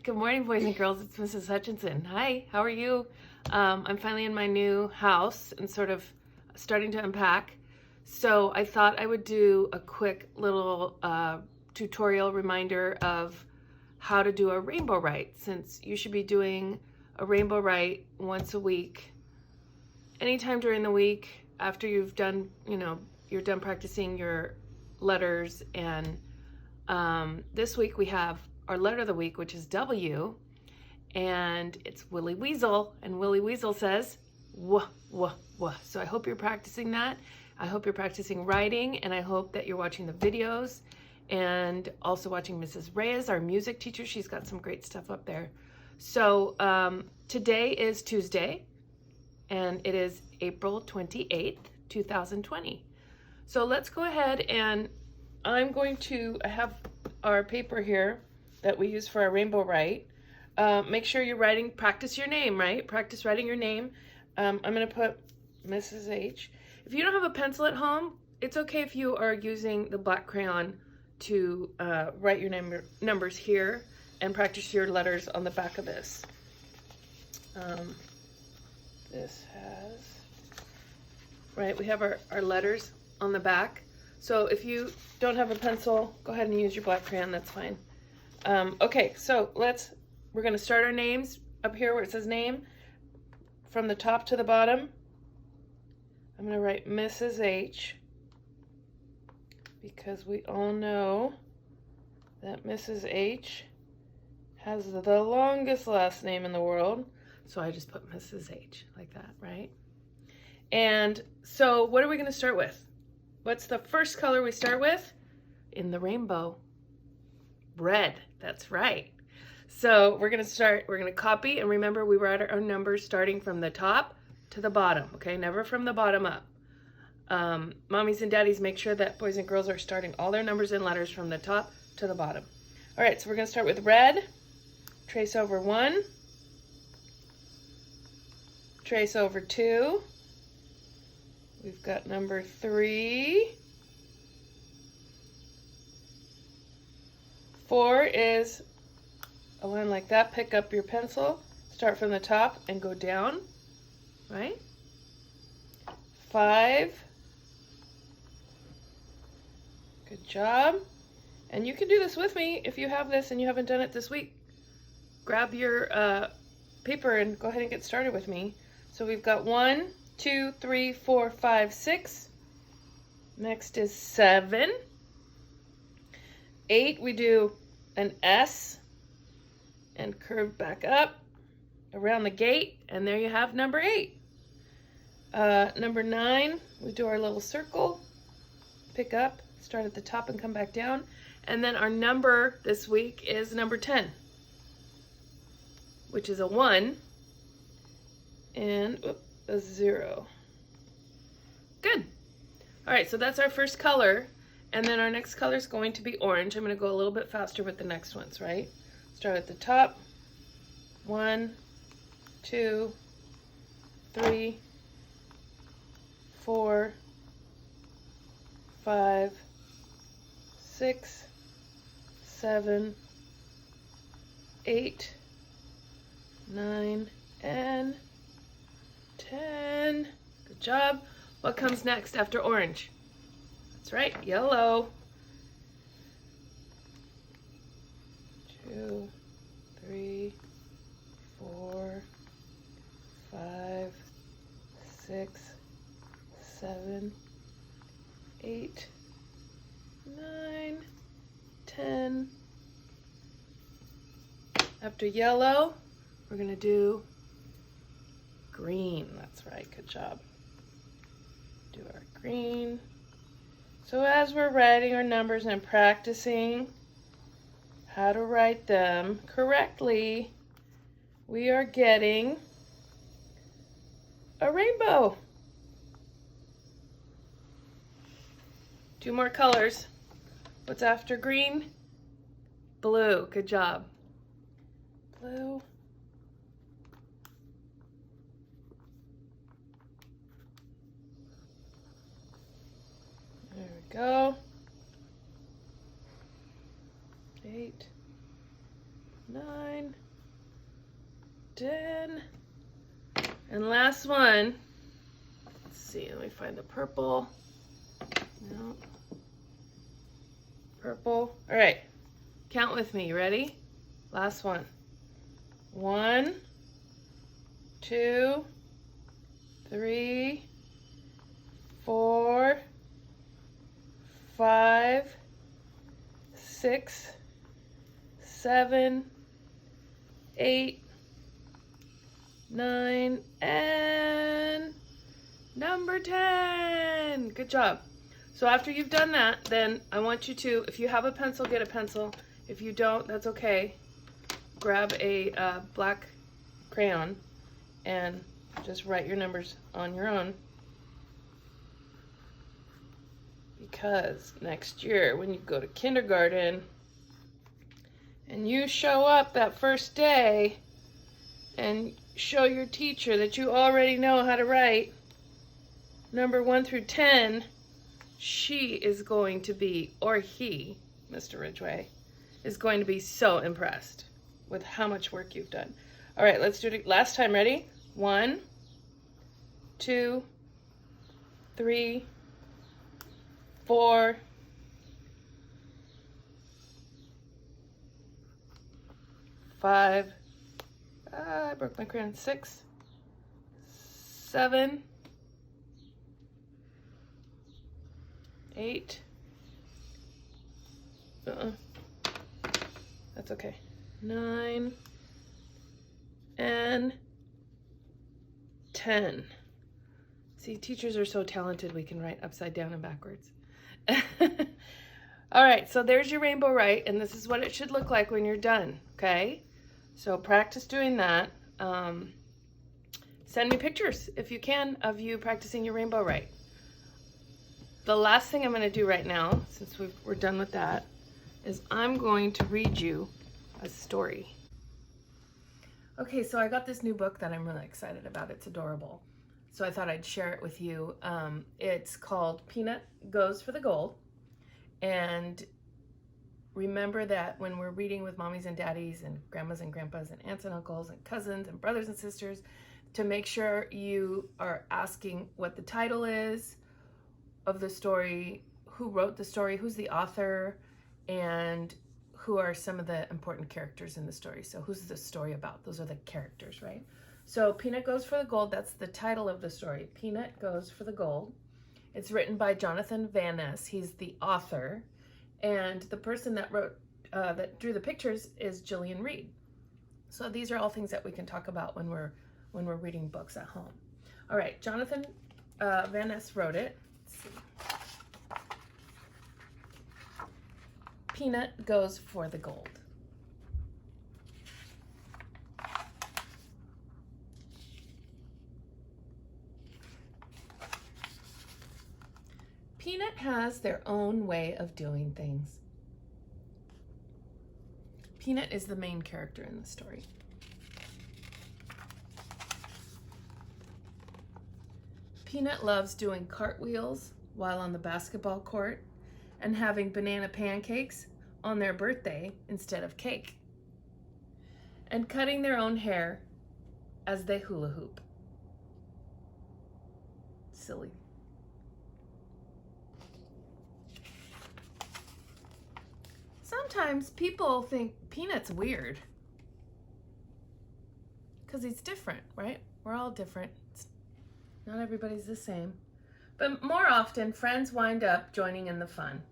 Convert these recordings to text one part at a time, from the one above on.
Good morning, boys and girls. It's Mrs. Hutchinson. Hi, how are you? I'm finally in my new house and sort of starting to unpack. So I thought I would do a quick little tutorial reminder of how to do a rainbow write, since you should be doing a rainbow write once a week, anytime during the week after you've done, you're done practicing your letters. And this week we have our letter of the week, which is W, and it's Willie Weasel, and Willie Weasel says wah, wah, wah. So I hope you're practicing that. I hope you're practicing writing, and I hope that you're watching the videos and also watching Mrs. Reyes, our music teacher. She's got some great stuff up there. So today is Tuesday, and it is April 28th, 2020. So let's go ahead, and I'm going to have our paper here that we use for our rainbow write. Make sure you're writing, practice your name, right? Practice writing your name. I'm going to put Mrs. H. If you don't have a pencil at home, it's okay if you are using the black crayon to write your numbers here and practice your letters on the back of this. This has, right, we have our letters on the back. So if you don't have a pencil, go ahead and use your black crayon, that's fine. Okay, so we're gonna start our names up here where it says name, from the top to the bottom. I'm gonna write Mrs. H, because we all know that Mrs. H has the longest last name in the world. So I just put Mrs. H like that, right? And so what are we gonna start with? What's the first color we start with? In the rainbow. Red, that's right. So we're gonna copy, and remember we write our numbers starting from the top to the bottom, okay? Never from the bottom up. Mommies and daddies, make sure that boys and girls are starting all their numbers and letters from the top to the bottom. All right, so we're gonna start with red. Trace over 1. Trace over 2. We've got number 3. 4 is a line like that. Pick up your pencil, start from the top and go down, right? 5. Good job. And you can do this with me if you have this and you haven't done it this week. Grab your paper and go ahead and get started with me. So we've got 1, 2, 3, 4, 5, 6. Next is 7. 8, we do an S and curve back up around the gate, and there you have number 8. Number 9, we do our little circle, pick up, start at the top and come back down, and then our number this week is number 10, which is a 1 and a 0. Good. All right, so that's our first color. And then our next color is going to be orange. I'm going to go a little bit faster with the next ones, right? Start at the top. 1, 2, 3, 4, 5, 6, 7, 8, 9, and 10. Good job. What comes next after orange? That's right, yellow. 2, 3, 4, 5, 6, 7, 8, 9, 10. After yellow, we're gonna do green. That's right, good job. Do our green. So as we're writing our numbers and practicing how to write them correctly, we are getting a rainbow. 2 more colors. What's after green? Blue. Good job. Blue. There we go. 8, 9, 10, and last one. Let's see, let me find the purple. No. Purple. All right, count with me. You ready? Last one. 1, 2, 3, 4, 5, 6, 7, 8, 9, and number 10. Good job. So after you've done that, then I want you to, if you have a pencil, get a pencil. If you don't, that's okay. Grab a black crayon and just write your numbers on your own. Because next year, when you go to kindergarten and you show up that first day and show your teacher that you already know how to write number 1 through 10, she is going to be, or he, Mr. Ridgway, is going to be so impressed with how much work you've done. All right, let's do it last time. Ready? 1, 2, 3, 4, 5, I broke my crayon, 6, 7, 8, that's okay, 9, and 10. See, teachers are so talented, we can write upside down and backwards. All right, so there's your rainbow write, and this is what it should look like when you're done, okay? So practice doing that. Send me pictures, if you can, of you practicing your rainbow write. The last thing I'm going to do right now, since we're done with that, is I'm going to read you a story. Okay, so I got this new book that I'm really excited about. It's adorable. So I thought I'd share it with you. It's called Peanut Goes for the Gold. And remember that when we're reading with mommies and daddies and grandmas and grandpas and aunts and uncles and cousins and brothers and sisters, to make sure you are asking what the title is of the story, who wrote the story, who's the author, and who are some of the important characters in the story. So who's the story about? Those are the characters, right? So Peanut Goes for the Gold, that's the title of the story. Peanut Goes for the Gold. It's written by Jonathan Van Ness. He's the author. And the person that wrote, that drew the pictures is Jillian Reed. So these are all things that we can talk about when we're reading books at home. All right, Jonathan Van Ness wrote it. Let's see. Peanut Goes for the Gold. Peanut has their own way of doing things. Peanut is the main character in the story. Peanut loves doing cartwheels while on the basketball court and having banana pancakes on their birthday instead of cake, and cutting their own hair as they hula hoop. Silly. Sometimes people think Peanut's weird because he's different, right? We're all different. Not everybody's the same. But more often, friends wind up joining in the fun.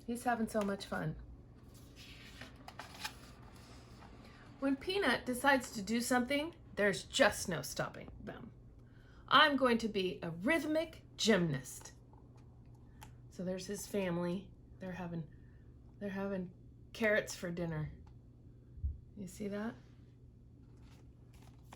He's having so much fun. When Peanut decides to do something, there's just no stopping them. I'm going to be a rhythmic gymnast. So there's his family. They're having carrots for dinner. You see that?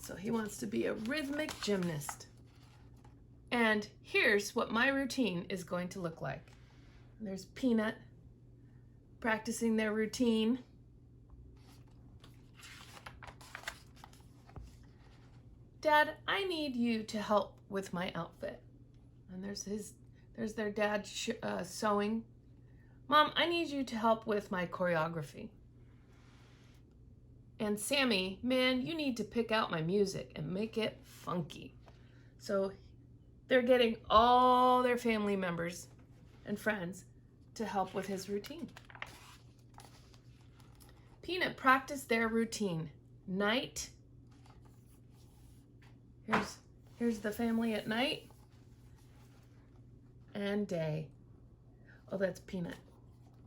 So he wants to be a rhythmic gymnast. And here's what my routine is going to look like. There's Peanut practicing their routine. Dad, I need you to help with my outfit. And there's their dad sewing. Mom, I need you to help with my choreography. And Sammy, man, you need to pick out my music and make it funky. So they're getting all their family members and friends to help with his routine. Peanut practiced their routine. Night. Here's the family at night. And day. Oh, that's Peanut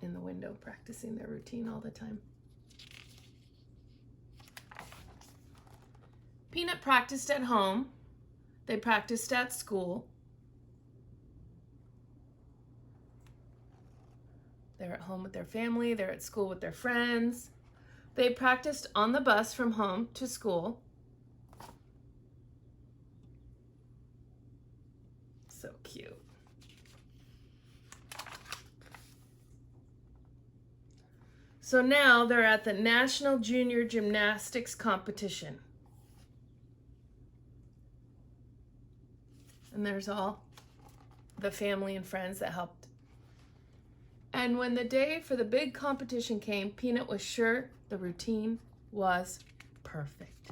in the window practicing their routine all the time. Peanut practiced at home. They practiced at school. They're at home with their family. They're at school with their friends. They practiced on the bus from home to school. So cute. So now they're at the National Junior Gymnastics Competition. And there's all the family and friends that helped. And when the day for the big competition came, Peanut was sure the routine was perfect.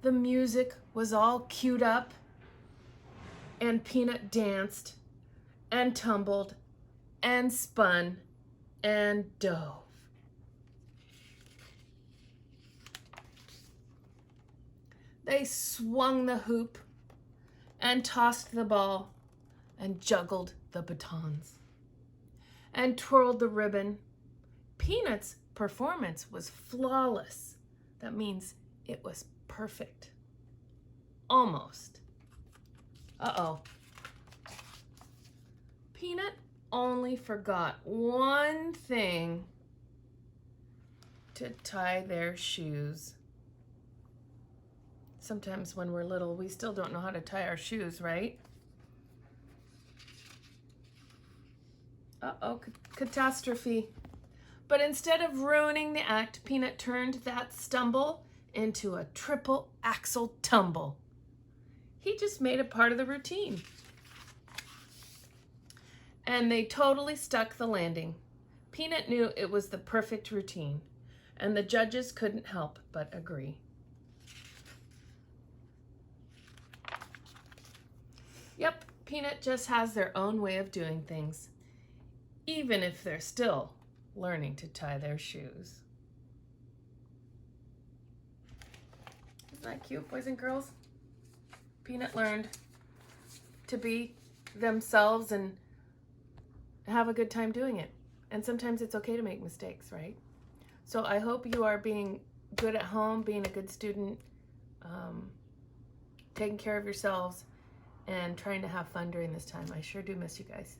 The music was all queued up, and Peanut danced and tumbled and spun and dove. They swung the hoop and tossed the ball and juggled the batons and twirled the ribbon. Peanut's performance was flawless. That means it was perfect. Almost. Uh-oh. Peanut only forgot one thing: to tie their shoes. Sometimes when we're little, we still don't know how to tie our shoes, right? Uh-oh, catastrophe. But instead of ruining the act, Peanut turned that stumble into a triple axel tumble. He just made it part of the routine. And they totally stuck the landing. Peanut knew it was the perfect routine, and the judges couldn't help but agree. Yep, Peanut just has their own way of doing things, even if they're still learning to tie their shoes. Isn't that cute, boys and girls? Peanut learned to be themselves and have a good time doing it. And sometimes it's okay to make mistakes, right? So I hope you are being good at home, being a good student, taking care of yourselves, and trying to have fun during this time. I sure do miss you guys.